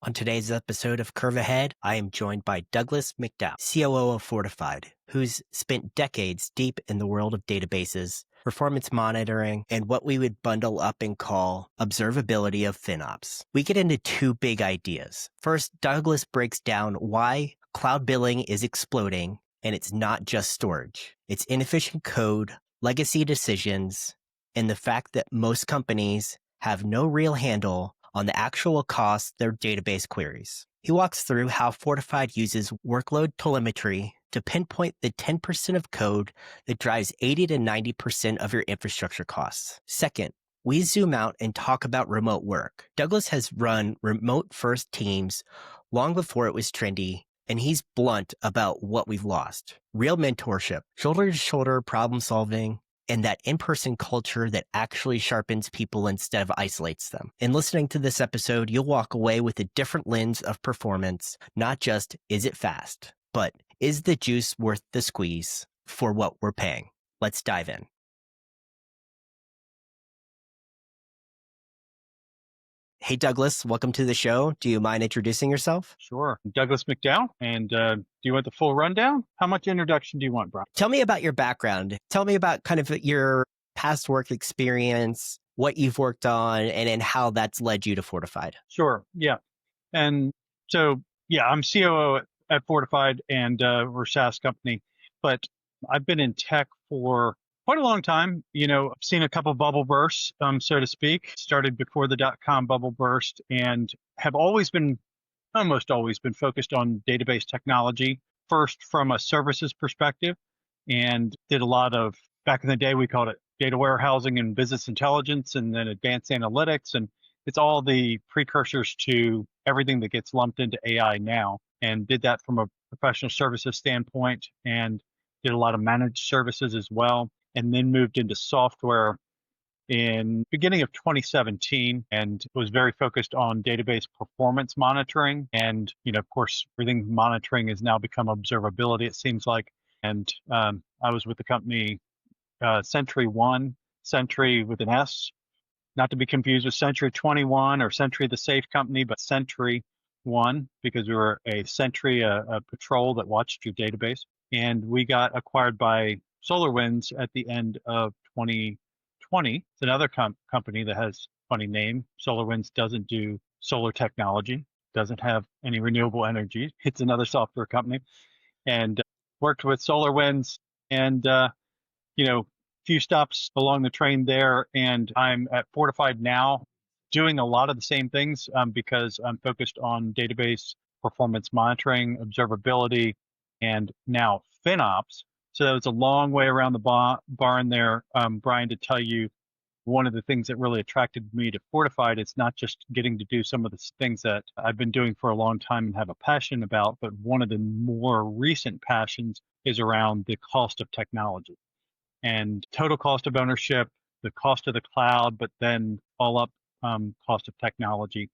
On today's episode of Curve Ahead, I am joined by Douglas McDowell, COO of Fortified, who's spent decades deep in the world of databases, performance monitoring, and what we would bundle up and call observability of FinOps. We get into two big ideas. First, Douglas breaks down why cloud billing is exploding, and it's not just storage. It's inefficient code, legacy decisions, and the fact that most companies have no real handle on the actual cost their database queries. He walks through how Fortified uses workload telemetry to pinpoint the 10% of code that drives 80 to 90% of your infrastructure costs. Second, we zoom out and talk about remote work. Douglas has run remote-first teams long before it was trendy, and he's blunt about what we've lost. Real mentorship, shoulder-to-shoulder problem solving, and that in-person culture that actually sharpens people instead of isolates them. In listening to this episode, you'll walk away with a different lens of performance, not just, is it fast, but is the juice worth the squeeze for what we're paying? Let's dive in. Hey, Douglas, welcome to the show. Do you mind introducing yourself? Sure. I'm Douglas McDowell. And do you want the full rundown? How much introduction do you want, Brian? Tell me about your background. Tell me about kind of your past work experience, what you've worked on, and then how that's led you to Fortified. Sure. Yeah. And so, I'm COO at Fortified, and we're a SaaS company. But I've been in tech for quite a long time. I've seen a couple bubble bursts, so to speak. Started before the dot-com bubble burst, and have almost always been focused on database technology. First, from a services perspective, and did a lot of, back in the day, we called it data warehousing and business intelligence, and then advanced analytics. And it's all the precursors to everything that gets lumped into AI now. And did that from a professional services standpoint, and did a lot of managed services as well. And then moved into software in beginning of 2017, and was very focused on database performance monitoring. And, of course, everything monitoring has now become observability, it seems like. And I was with the company Century One, Century with an S, not to be confused with Century 21 or Century the Safe Company, but Century One, because we were a Century, a patrol that watched your database. And we got acquired by SolarWinds at the end of 2020. It's another company that has a funny name. SolarWinds doesn't do solar technology, doesn't have any renewable energy. It's another software company. And worked with SolarWinds, and few stops along the train there. And I'm at Fortified now, doing a lot of the same things because I'm focused on database performance monitoring, observability, and now FinOps. So it's a long way around the barn there, Brian, to tell you one of the things that really attracted me to Fortified. It's not just getting to do some of the things that I've been doing for a long time and have a passion about, but one of the more recent passions is around the cost of technology and total cost of ownership, the cost of the cloud, but then all up cost of technology.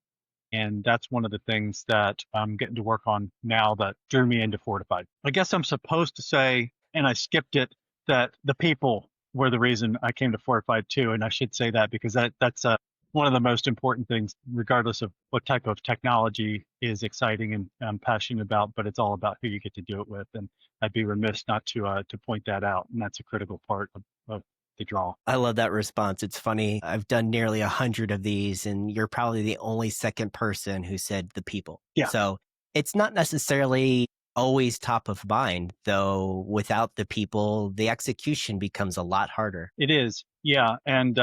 And that's one of the things that I'm getting to work on now that drew me into Fortified. I guess I'm supposed to say, and I skipped it, that the people were the reason I came to Fortified too. And I should say that because that's one of the most important things, regardless of what type of technology is exciting and I'm passionate about, but it's all about who you get to do it with. And I'd be remiss not to point that out. And that's a critical part of the draw. I love that response. It's funny. I've done nearly 100 of these, and you're probably the only second person who said the people. Yeah. So it's not necessarily always top of mind, though. Without the people, the execution becomes a lot harder. It is. Yeah. And,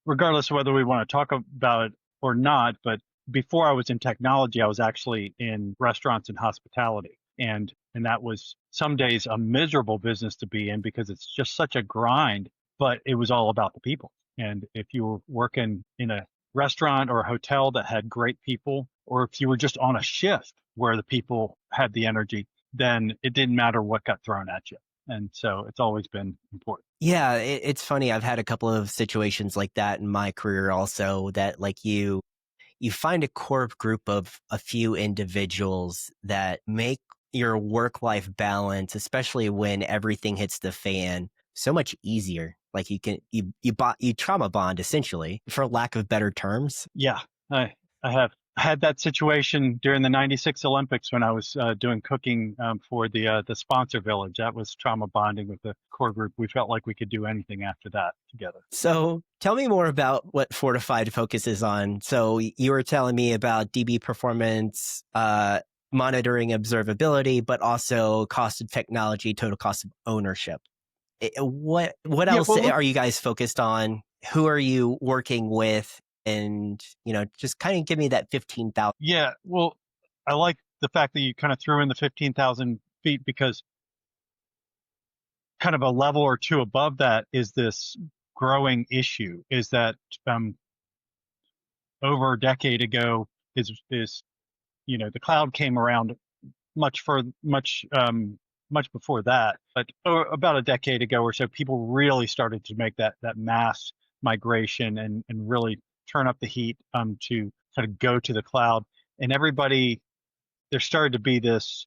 regardless of whether we want to talk about it or not, but before I was in technology, I was actually in restaurants and hospitality. And that was some days a miserable business to be in because it's just such a grind, but it was all about the people. And if you were working in a restaurant or a hotel that had great people, or if you were just on a shift where the people had the energy, then it didn't matter what got thrown at you. And so it's always been important. Yeah, it's funny. I've had a couple of situations like that in my career also, that like you find a core group of a few individuals that make your work-life balance, especially when everything hits the fan, so much easier. Like you trauma bond essentially, for lack of better terms. Yeah, I have had that situation during the '96 Olympics when I was doing cooking for the sponsor village. That was trauma bonding with the core group. We felt like we could do anything after that together. So tell me more about what Fortified focuses on. So you were telling me about DB performance, monitoring observability, but also cost of technology, total cost of ownership. What Yeah, else well, look, are you guys focused on? Who are you working with? And, just kind of give me that 15,000. yeah, well, I like the fact that you kind of threw in the 15,000 feet because kind of a level or two above that is this growing issue is that over a decade ago is the cloud came around much before that, but about a decade ago or so, people really started to make that mass migration and really turn up the heat to kind of go to the cloud. And everybody, there started to be this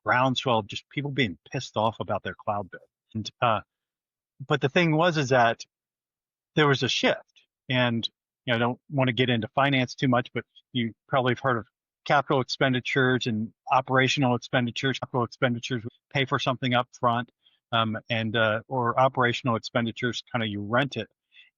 groundswell of just people being pissed off about their cloud bill. And but the thing was is that there was a shift, and I don't want to get into finance too much, but you probably have heard of capital expenditures and operational expenditures. Capital expenditures pay for something up front, and or operational expenditures kind of you rent it.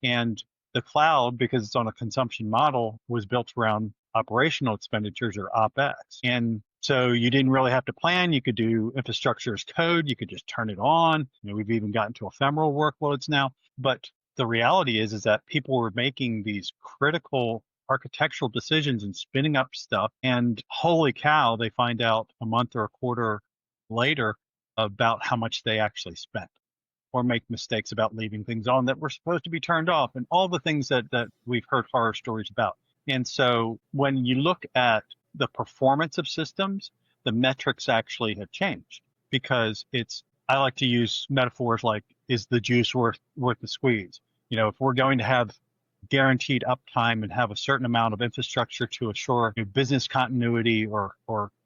And the cloud, because it's on a consumption model, was built around operational expenditures or OpEx. And so you didn't really have to plan. You could do infrastructure as code. You could just turn it on. We've even gotten to ephemeral workloads now. But the reality is that people were making these critical architectural decisions and spinning up stuff. And holy cow, they find out a month or a quarter later about how much they actually spent, or make mistakes about leaving things on that were supposed to be turned off, and all the things that we've heard horror stories about. And so when you look at the performance of systems, the metrics actually have changed, because I like to use metaphors like, is the juice worth the squeeze? If we're going to have guaranteed uptime and have a certain amount of infrastructure to assure business continuity or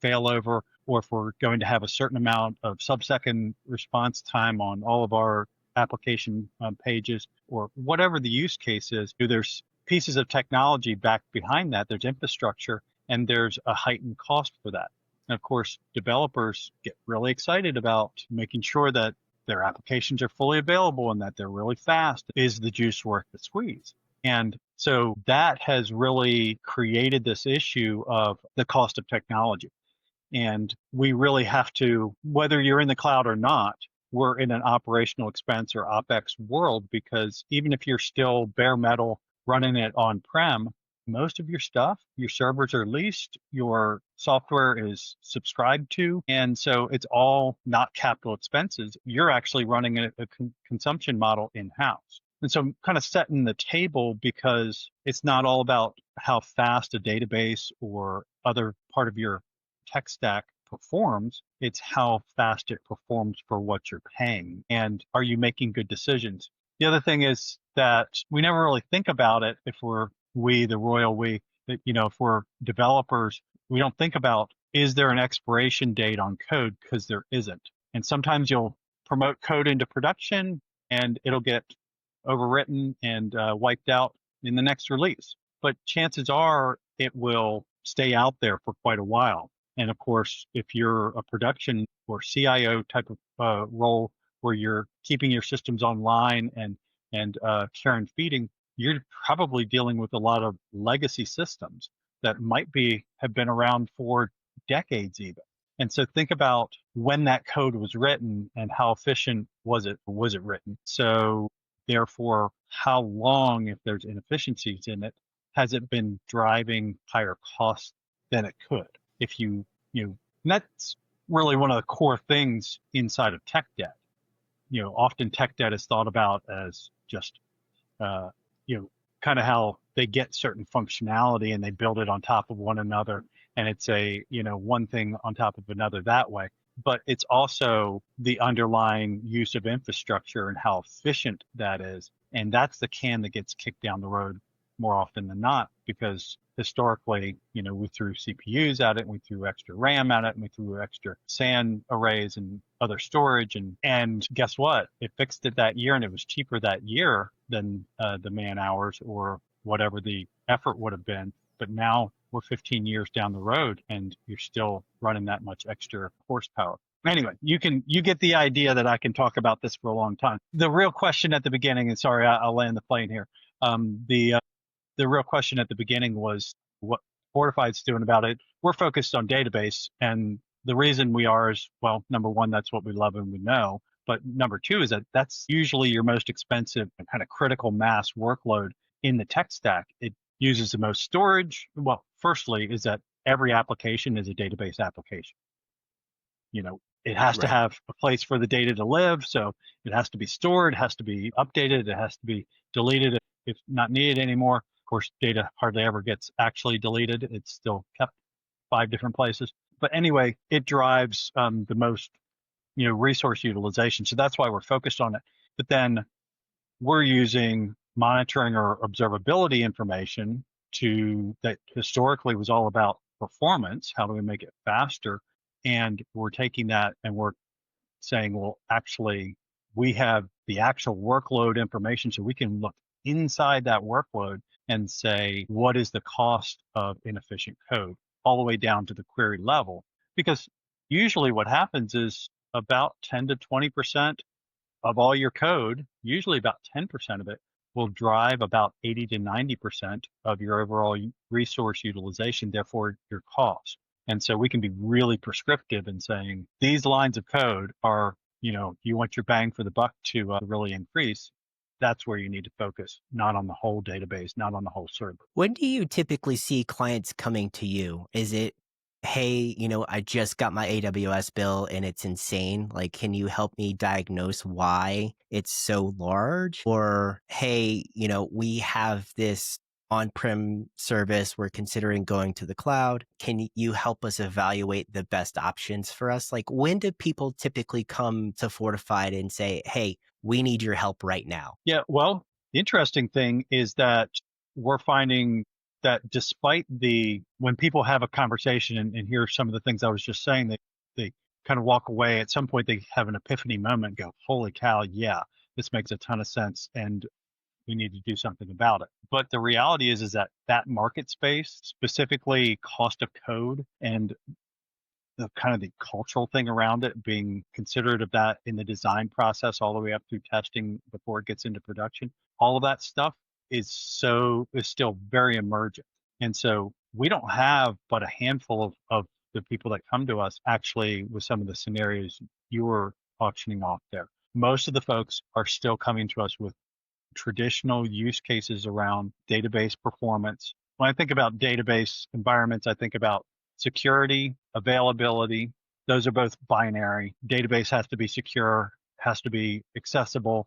failover, or if we're going to have a certain amount of sub-second response time on all of our application pages, or whatever the use case is, there's pieces of technology back behind that. There's infrastructure, and there's a heightened cost for that. And of course, developers get really excited about making sure that their applications are fully available and that they're really fast. Is the juice worth the squeeze? And so that has really created this issue of the cost of technology. And we really have to, whether you're in the cloud or not, we're in an operational expense or OpEx world, because even if you're still bare metal running it on-prem, most of your stuff, your servers are leased, your software is subscribed to, and so it's all not capital expenses. You're actually running a consumption model in-house. And so I'm kind of setting the table, because it's not all about how fast a database or other part of your tech stack performs, it's how fast it performs for what you're paying. And are you making good decisions? The other thing is that we never really think about it if the royal we, that, if we're developers, we don't think about, is there an expiration date on code? Because there isn't. And sometimes you'll promote code into production and it'll get overwritten and wiped out in the next release. But chances are it will stay out there for quite a while. And of course, if you're a production or CIO type of role where you're keeping your systems online and care and feeding, you're probably dealing with a lot of legacy systems that might have been around for decades even. And so think about when that code was written and how efficient was it written. So therefore, how long, if there's inefficiencies in it, has it been driving higher costs than it could? If and that's really one of the core things inside of tech debt. Often tech debt is thought about as just, kind of how they get certain functionality and they build it on top of one another. And it's one thing on top of another that way. But it's also the underlying use of infrastructure and how efficient that is. And that's the can that gets kicked down the road more often than not, because historically, we threw CPUs at it, and we threw extra RAM at it, and we threw extra SAN arrays and other storage. And guess what? It fixed it that year, and it was cheaper that year than the man hours or whatever the effort would have been. But now we're 15 years down the road and you're still running that much extra horsepower. Anyway, you get the idea that I can talk about this for a long time. The real question at the beginning, and sorry, I'll land the plane here. The real question at the beginning was what Fortified's doing about it. We're focused on database, and the reason we are is, well, number one, that's what we love and we know. But number two is that that's usually your most expensive and kind of critical mass workload in the tech stack. It uses the most storage. Well, firstly, is that every application is a database application. It has to Right. have a place for the data to live. So it has to be stored, it has to be updated, it has to be deleted if not needed anymore. Of course, data hardly ever gets actually deleted. It's still kept 5 different places. But anyway, it drives the most, resource utilization. So that's why we're focused on it. But then we're using monitoring or observability information that historically was all about performance. How do we make it faster? And we're taking that and we're saying, well, actually, we have the actual workload information, so we can look inside that workload and say, what is the cost of inefficient code all the way down to the query level? Because usually what happens is about 10 to 20% of all your code, usually about 10% of it, will drive about 80 to 90% of your overall resource utilization, therefore your cost. And so we can be really prescriptive in saying these lines of code are, you want your bang for the buck to really increase. That's where you need to focus, not on the whole database, not on the whole server. When do you typically see clients coming to you? Is it, hey, I just got my AWS bill and it's insane. Like, can you help me diagnose why it's so large? Or, hey, we have this on-prem service. We're considering going to the cloud. Can you help us evaluate the best options for us? Like, when do people typically come to Fortified and say, hey, we need your help right now? Yeah, well, the interesting thing is that we're finding that despite when people have a conversation and hear some of the things I was just saying, they kind of walk away. At some point, they have an epiphany moment, go, holy cow, yeah, this makes a ton of sense. And we need to do something about it. But the reality is that market space, specifically cost of code and the kind of the cultural thing around it, being considerate of that in the design process all the way up through testing before it gets into production, all of that stuff is still very emergent. And so we don't have but a handful of the people that come to us actually with some of the scenarios you were auctioning off there. Most of the folks are still coming to us with traditional use cases around database performance. When I think about database environments, I think about security, availability. Those are both binary. Database has to be secure, has to be accessible.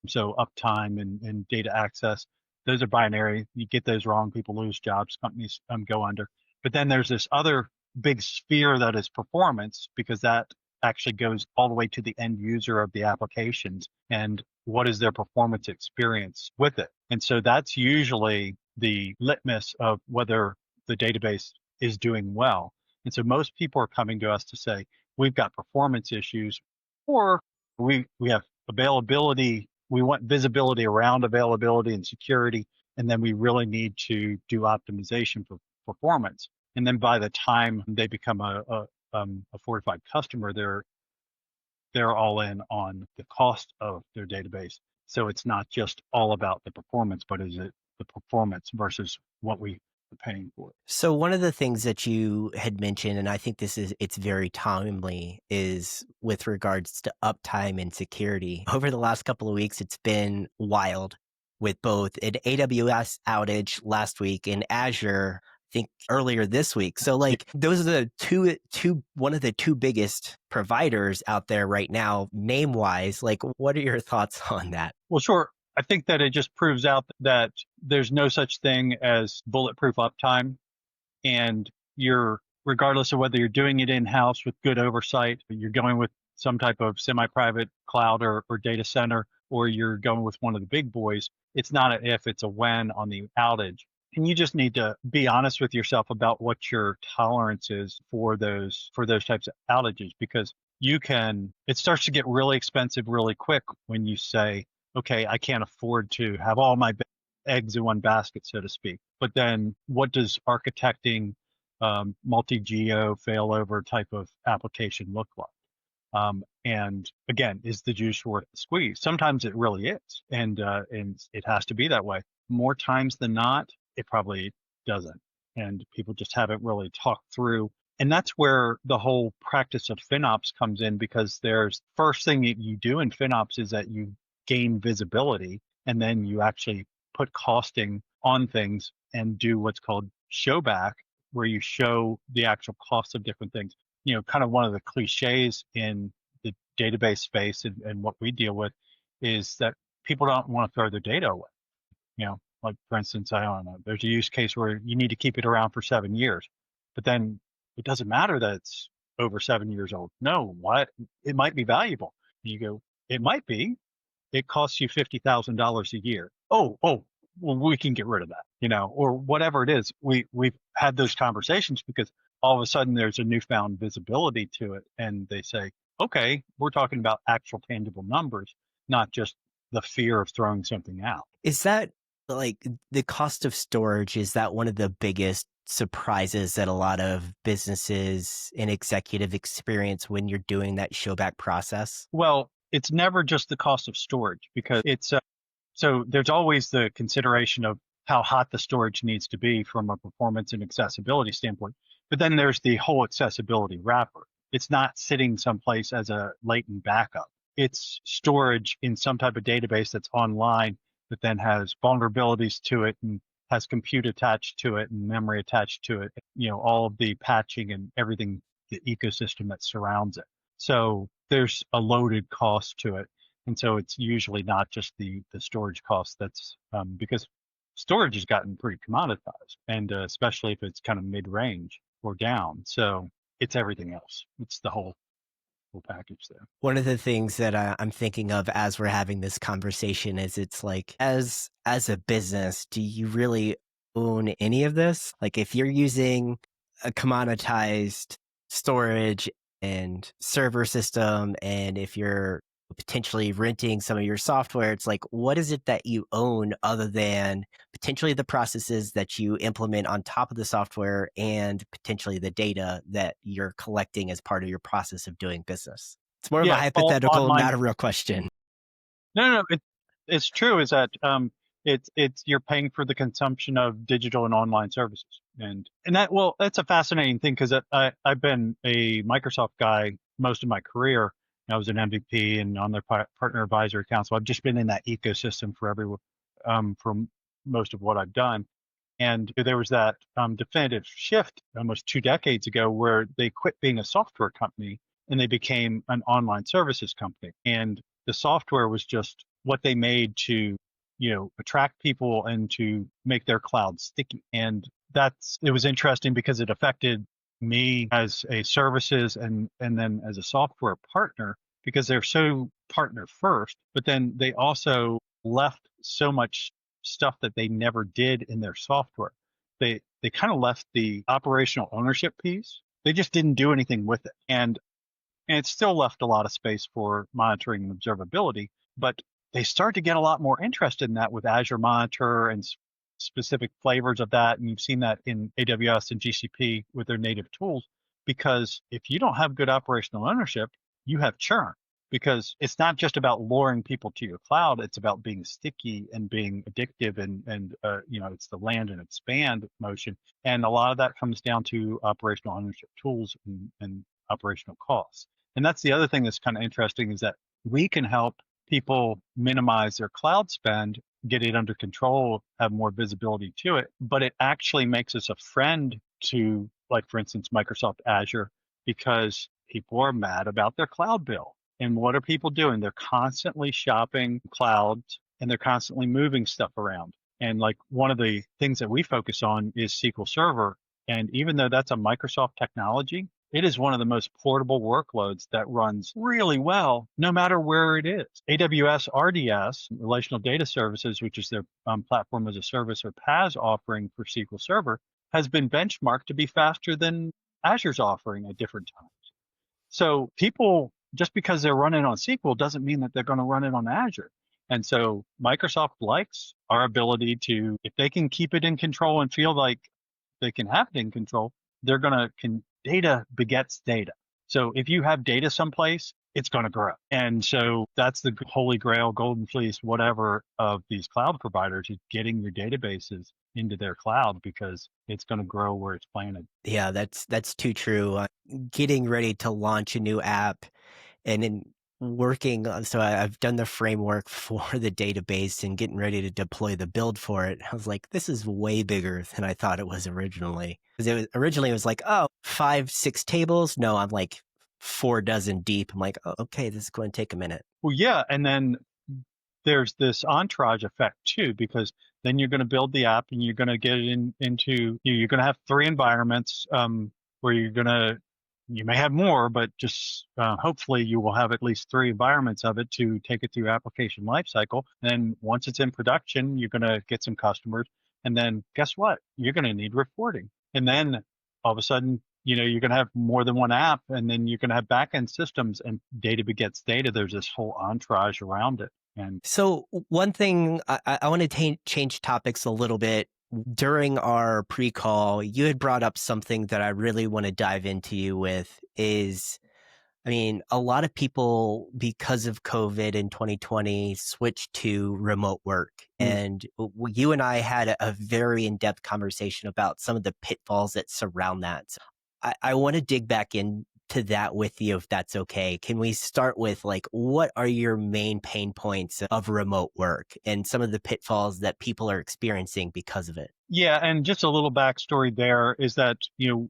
So uptime and data access, those are binary. You get those wrong, people lose jobs, companies go under. But then there's this other big sphere that is performance, because that actually goes all the way to the end user of the applications and what is their performance experience with it. And so that's usually the litmus of whether the database is doing well. And so most people are coming to us to say, we've got performance issues, or we have availability. We want visibility around availability and security. And then we really need to do optimization for performance. And then by the time they become a Fortified customer, they're all in on the cost of their database. So it's not just all about the performance, but is it the performance versus what we are paying for? So one of the things that you had mentioned, and I think it's very timely, is with regards to uptime and security. Over the last couple of weeks, it's been wild with both an AWS outage last week and Azure, I think earlier this week. So like those are the one of the two biggest providers out there right now, name wise. Like, what are your thoughts on that? Well, sure. I think that it just proves out that there's no such thing as bulletproof uptime. And regardless of whether you're doing it in-house with good oversight, you're going with some type of semi-private cloud or data center, or you're going with one of the big boys, it's not an if, it's a when on the outage. And you just need to be honest with yourself about what your tolerance is for those types of outages, because it starts to get really expensive really quick when you say, okay, I can't afford to have all my eggs in one basket, so to speak. But then what does architecting multi-geo failover type of application look like? And again, is the juice worth the squeeze? Sometimes it really is, and it has to be that way. More times than not, it probably doesn't, and people just haven't really talked through. And that's where the whole practice of FinOps comes in, because there's first thing that you do in FinOps is that you gain visibility, and then you actually put costing on things and do what's called show back, where you show the actual cost of different things. Kind of one of the cliches in the database space and what we deal with is that people don't want to throw their data away. Like for instance, I don't know, there's a use case where you need to keep it around for 7 years, but then it doesn't matter that it's over 7 years old. No, what? It might be valuable. You go, it might be. It costs you $50,000 a year. Oh, well, we can get rid of that, or whatever it is. We've had those conversations because all of a sudden there's a newfound visibility to it, and they say, okay, we're talking about actual tangible numbers, not just the fear of throwing something out. Is that like the cost of storage? Is that one of the biggest surprises that a lot of businesses and executive experience when you're doing that showback process? Well, it's never just the cost of storage, because it's so there's always the consideration of how hot the storage needs to be from a performance and accessibility standpoint. But then there's the whole accessibility wrapper. It's not sitting someplace as a latent backup. It's storage in some type of database that's online that then has vulnerabilities to it and has compute attached to it and memory attached to it, all of the patching and everything, the ecosystem that surrounds it. So there's a loaded cost to it. And so it's usually not just the storage cost. That's because storage has gotten pretty commoditized, and especially if it's kind of mid-range or down. So it's everything else. It's the whole package there. One of the things that I'm thinking of as we're having this conversation is it's like, as a business, do you really own any of this? Like if you're using a commoditized storage and server system, and if you're potentially renting some of your software, it's like, what is it that you own other than potentially the processes that you implement on top of the software and potentially the data that you're collecting as part of your process of doing business? It's more of a hypothetical, not a real question. No, it's true. Is that it's you're paying for the consumption of digital and online services, and that's a fascinating thing, because I've been a Microsoft guy most of my career. I was an MVP and on their partner advisory council. I've just been in that ecosystem for most of what I've done. And there was that definitive shift almost 2 decades ago where they quit being a software company and they became an online services company. And the software was just what they made to, attract people and to make their cloud sticky. And it was interesting because it affected me as a services and then as a software partner, because they're so partner first, but then they also left so much stuff that they never did in their software. They kind of left the operational ownership piece. They just didn't do anything with it. And it still left a lot of space for monitoring and observability, but they started to get a lot more interested in that with Azure Monitor and specific flavors of that. And you've seen that in AWS and GCP with their native tools, because if you don't have good operational ownership, you have churn, because it's not just about luring people to your cloud. It's about being sticky and being addictive, and it's the land and expand motion. And a lot of that comes down to operational ownership tools and operational costs. And that's the other thing that's kind of interesting, is that we can help people minimize their cloud spend, get it under control, have more visibility to it, but it actually makes us a friend to, like, for instance, Microsoft Azure, because people are mad about their cloud bill. And what are people doing? They're constantly shopping clouds and they're constantly moving stuff around. And like one of the things that we focus on is SQL Server. And even though that's a Microsoft technology, it is one of the most portable workloads that runs really well, no matter where it is. AWS RDS, Relational Data Services, which is their platform as a service or PaaS offering for SQL Server, has been benchmarked to be faster than Azure's offering at different times. So people, just because they're running on SQL doesn't mean that they're going to run it on Azure. And so Microsoft likes our ability to, if they can keep it in control and feel like they can have it in control, they're going to, data begets data. So if you have data someplace, it's going to grow. And so that's the holy grail, golden fleece, whatever of these cloud providers is getting your databases into their cloud because it's going to grow where it's planted. Yeah, that's too true. Getting ready to launch a new app and in working on, so I've done the framework for the database and getting ready to deploy the build for it. I was like, this is way bigger than I thought it was originally. Because originally it was like, oh, 5, 6 tables. No, I'm like 4 dozen deep. I'm like, oh, okay, this is going to take a minute. Well, yeah. And then there's this entourage effect too, because then you're going to build the app and you're going to get it into, you're going to have 3 environments where you may have more, but just hopefully you will have at least 3 environments of it to take it through application lifecycle. And once it's in production, you're going to get some customers. And then guess what? You're going to need reporting. And then all of a sudden, you're going to have more than one app, and then you're going to have backend systems, and data begets data. There's this whole entourage around it. And So one thing I want to change topics a little bit. During our pre-call, you had brought up something that I really want to dive into you with is, I mean, a lot of people, because of COVID in 2020, switched to remote work. And you and I had a very in-depth conversation about some of the pitfalls that surround that. So I want to dig back into that with you, if that's okay. Can we start with, like, what are your main pain points of remote work and some of the pitfalls that people are experiencing because of it? yeah, and just a little backstory there is that,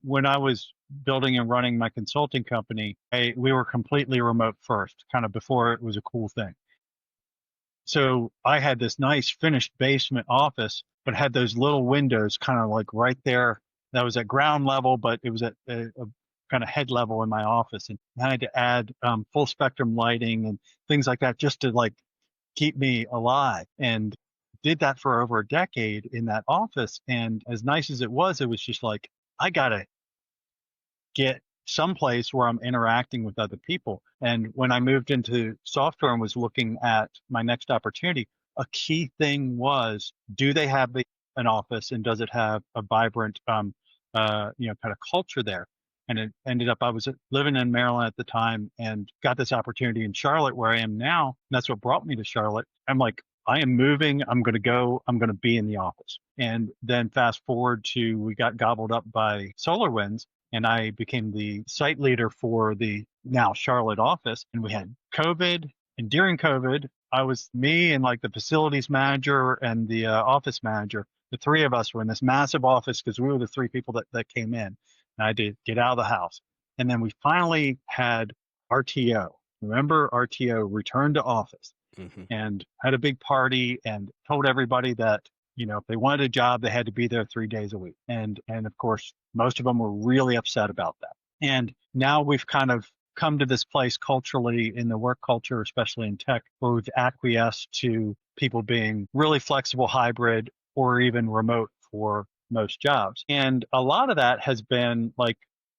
when I was building and running my consulting company, we were completely remote first, kind of before it was a cool thing. So I had this nice finished basement office, but had those little windows kind of like right there. That was at ground level, but it was at a kind of head level in my office. And I had to add full spectrum lighting and things like that just to like keep me alive. And did that for over a decade in that office. And as nice as it was just like, I got to get someplace where I'm interacting with other people. And when I moved into software and was looking at my next opportunity, a key thing was, do they have an office, and does it have a vibrant, kind of culture there? And it ended up, I was living in Maryland at the time and got this opportunity in Charlotte where I am now. And that's what brought me to Charlotte. I'm like, I am moving. I'm going to be in the office. And then fast forward to, we got gobbled up by SolarWinds, and I became the site leader for the now Charlotte office. And we had COVID. And during COVID, I was me and like the facilities manager and the office manager. The 3 of us were in this massive office because we were the 3 people that came in. And I had to get out of the house. And then we finally had RTO. Remember RTO, return to office, and had a big party and told everybody that, if they wanted a job, they had to be there 3 days a week. And of course, most of them were really upset about that. And now we've kind of come to this place culturally in the work culture, especially in tech, where we've acquiesced to people being really flexible, hybrid, or even remote for most jobs. And a lot of that has been like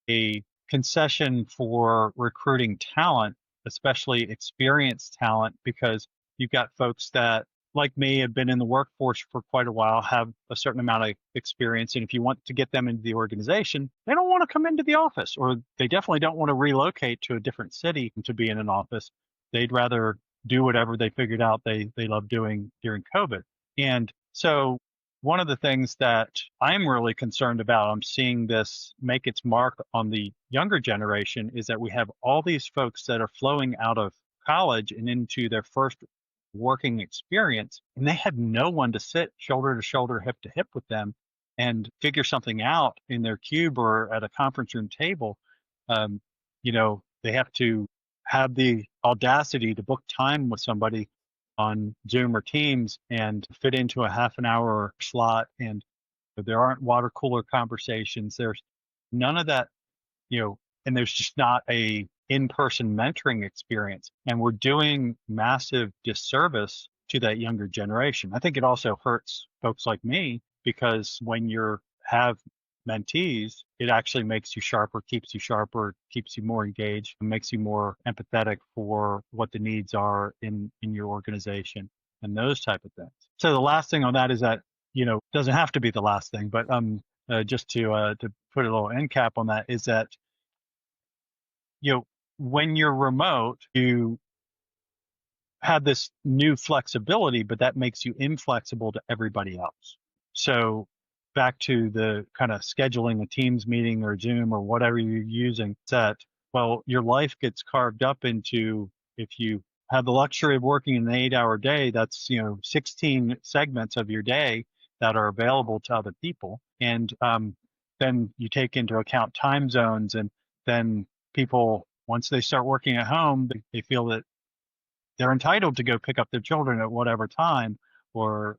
a concession for recruiting talent, especially experienced talent, because you've got folks that, like me, have been in the workforce for quite a while, have a certain amount of experience. And if you want to get them into the organization, they don't want to come into the office, or they definitely don't want to relocate to a different city to be in an office. They'd rather do whatever they figured out they love doing during COVID. And so one of the things that I'm really concerned about, I'm seeing this make its mark on the younger generation, is that we have all these folks that are flowing out of college and into their first working experience, and they have no one to sit shoulder to shoulder, hip to hip with them and figure something out in their cube or at a conference room table. Um, they have to have the audacity to book time with somebody on Zoom or Teams and fit into a half an hour slot. And there aren't water cooler conversations. There's none of that, and there's just not a in-person mentoring experience. And we're doing massive disservice to that younger generation. I think it also hurts folks like me, because when you have mentees, it actually makes you sharper, keeps you more engaged, and makes you more empathetic for what the needs are in your organization. and those type of things. So the last thing on that is that, doesn't have to be the last thing, but just to put a little end cap on that is that, when you're remote, you have this new flexibility, but that makes you inflexible to everybody else. So back to the kind of scheduling a Teams meeting or Zoom or whatever you're using, that, well, your life gets carved up into, if you have the luxury of working an 8-hour day, that's, 16 segments of your day that are available to other people. And then you take into account time zones, and then people, once they start working at home, they feel that they're entitled to go pick up their children at whatever time, or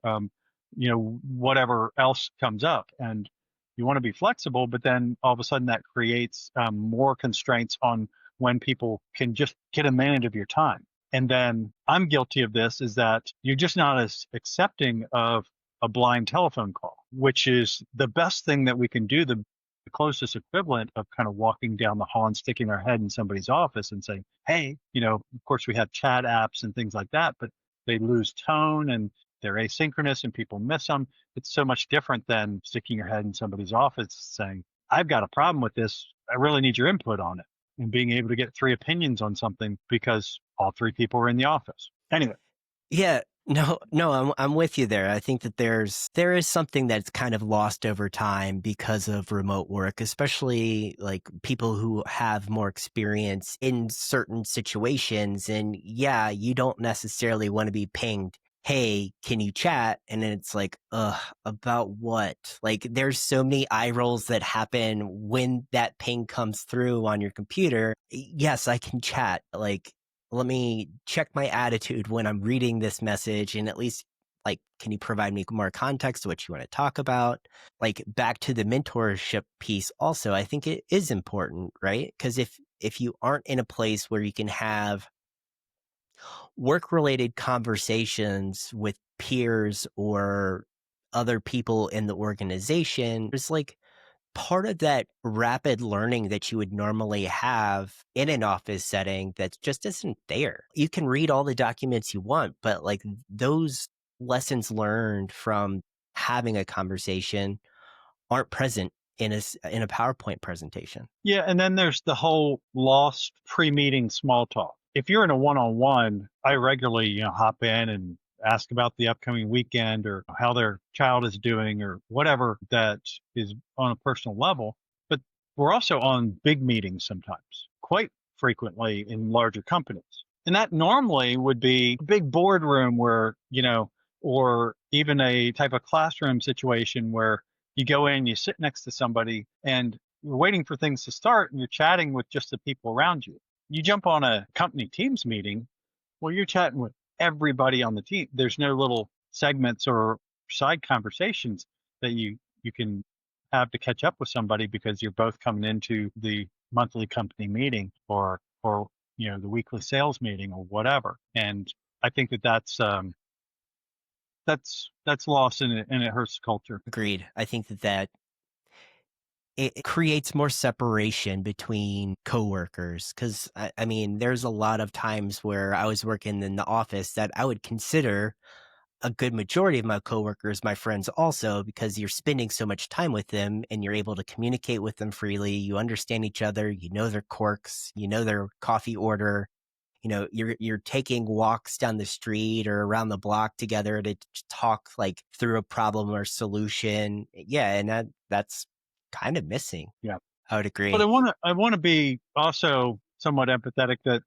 whatever else comes up. And you want to be flexible, but then all of a sudden that creates more constraints on when people can just get a minute of your time. And then I'm guilty of this, is that you're just not as accepting of a blind telephone call, which is the best thing that we can do, the closest equivalent of kind of walking down the hall and sticking our head in somebody's office and saying, hey, of course we have chat apps and things like that, but they lose tone and they're asynchronous and people miss them. It's so much different than sticking your head in somebody's office saying, I've got a problem with this. I really need your input on it. And being able to get 3 opinions on something because all 3 people are in the office. Anyway. Yeah, no, I'm with you there. I think that there is something that's kind of lost over time because of remote work, especially like people who have more experience in certain situations. And yeah, you don't necessarily want to be pinged, hey, can you chat? And then it's like, about what? Like, there's so many eye rolls that happen when that ping comes through on your computer. Yes, I can chat. Like, let me check my attitude when I'm reading this message, and at least, like, can you provide me more context to what you want to talk about? Like, back to the mentorship piece also, I think it is important, right? Because if you aren't in a place where you can have work-related conversations with peers or other people in the organization, there's like part of that rapid learning that you would normally have in an office setting that just isn't there. You can read all the documents you want, but like those lessons learned from having a conversation aren't present in a PowerPoint presentation. Yeah, and then there's the whole lost pre-meeting small talk. If you're in a one-on-one, I regularly, hop in and ask about the upcoming weekend or how their child is doing or whatever that is on a personal level. But we're also on big meetings sometimes, quite frequently in larger companies. And that normally would be a big boardroom where, or even a type of classroom situation where you go in, you sit next to somebody, and you're waiting for things to start, and you're chatting with just the people around you. You jump on a company Teams meeting, well, you're chatting with everybody on the team. There's no little segments or side conversations that you can have to catch up with somebody because you're both coming into the monthly company meeting or the weekly sales meeting or whatever. And I think that's lost and it hurts the culture. Agreed. I think that it creates more separation between coworkers. Because I mean, there's a lot of times where I was working in the office that I would consider a good majority of my coworkers my friends also, because you're spending so much time with them and you're able to communicate with them freely. You understand each other, you know their quirks, you know their coffee order. You're taking walks down the street or around the block together to talk like through a problem or solution. Yeah, and that's kind of missing. Yeah. I would agree. But I want to be also somewhat empathetic that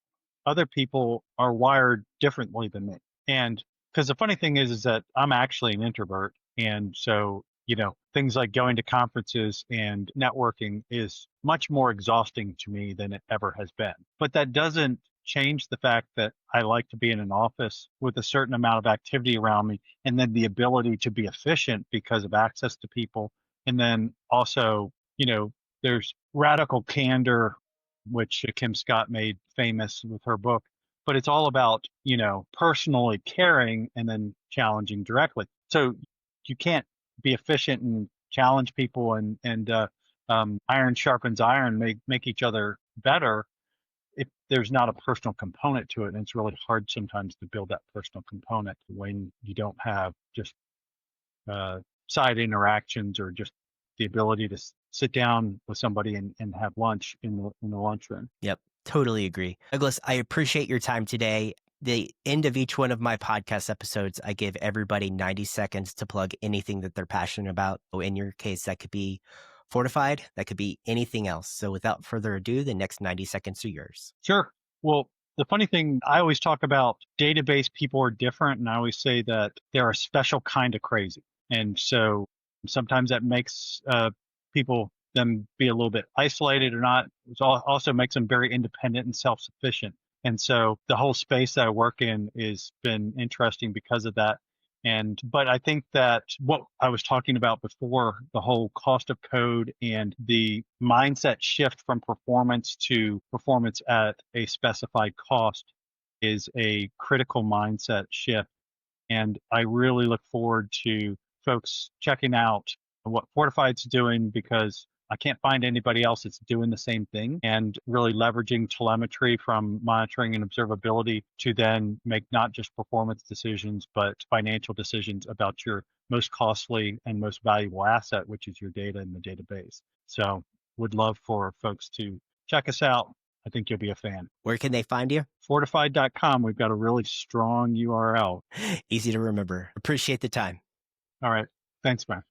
other people are wired differently than me. And because the funny thing is that I'm actually an introvert. And so, things like going to conferences and networking is much more exhausting to me than it ever has been. But that doesn't change the fact that I like to be in an office with a certain amount of activity around me, and then the ability to be efficient because of access to people. And then also, there's radical candor, which Kim Scott made famous with her book, but it's all about, personally caring and then challenging directly. So you can't be efficient and challenge people and iron sharpens iron, make each other better if there's not a personal component to it, and it's really hard sometimes to build that personal component when you don't have just uh, side interactions or just the ability to sit down with somebody and have lunch in the lunchroom. Yep, totally agree. Douglas, I appreciate your time today. The end of each one of my podcast episodes, I give everybody 90 seconds to plug anything that they're passionate about. So in your case, that could be Fortified, that could be anything else. So without further ado, the next 90 seconds are yours. Sure. Well, the funny thing, I always talk about database people are different, and I always say that they're a special kind of crazy. And so sometimes that makes people them be a little bit isolated or not. It also makes them very independent and self-sufficient. And so the whole space that I work in has been interesting because of that. But I think that what I was talking about before, the whole cost of code and the mindset shift from performance to performance at a specified cost is a critical mindset shift. And I really look forward to folks checking out what Fortified's doing, because I can't find anybody else that's doing the same thing, and really leveraging telemetry from monitoring and observability to then make not just performance decisions, but financial decisions about your most costly and most valuable asset, which is your data in the database. So would love for folks to check us out. I think you'll be a fan. Where can they find you? Fortified.com. We've got a really strong URL. Easy to remember. Appreciate the time. All right. Thanks, man.